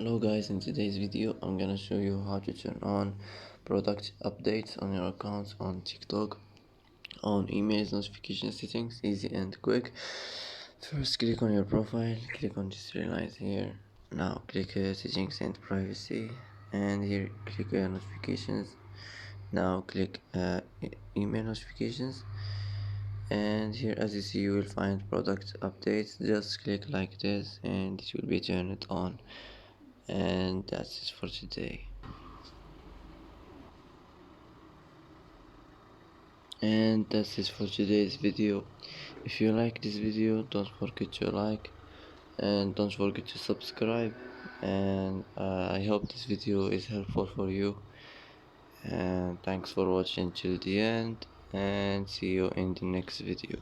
Hello guys, in today's video I'm gonna show you how to turn on product updates on your accounts on TikTok on emails notification settings, easy and quick. First click on your profile, click on this three lines here. Now click settings and privacy, and here click notifications. Now click email notifications, and here as you see you will find product updates. Just click like this and it will be turned on. And that's it for today. And that's it for today's video. If you like this video, don't forget to like and don't forget to subscribe. And I hope this video is helpful for you. And thanks for watching till the end, and see you in the next video.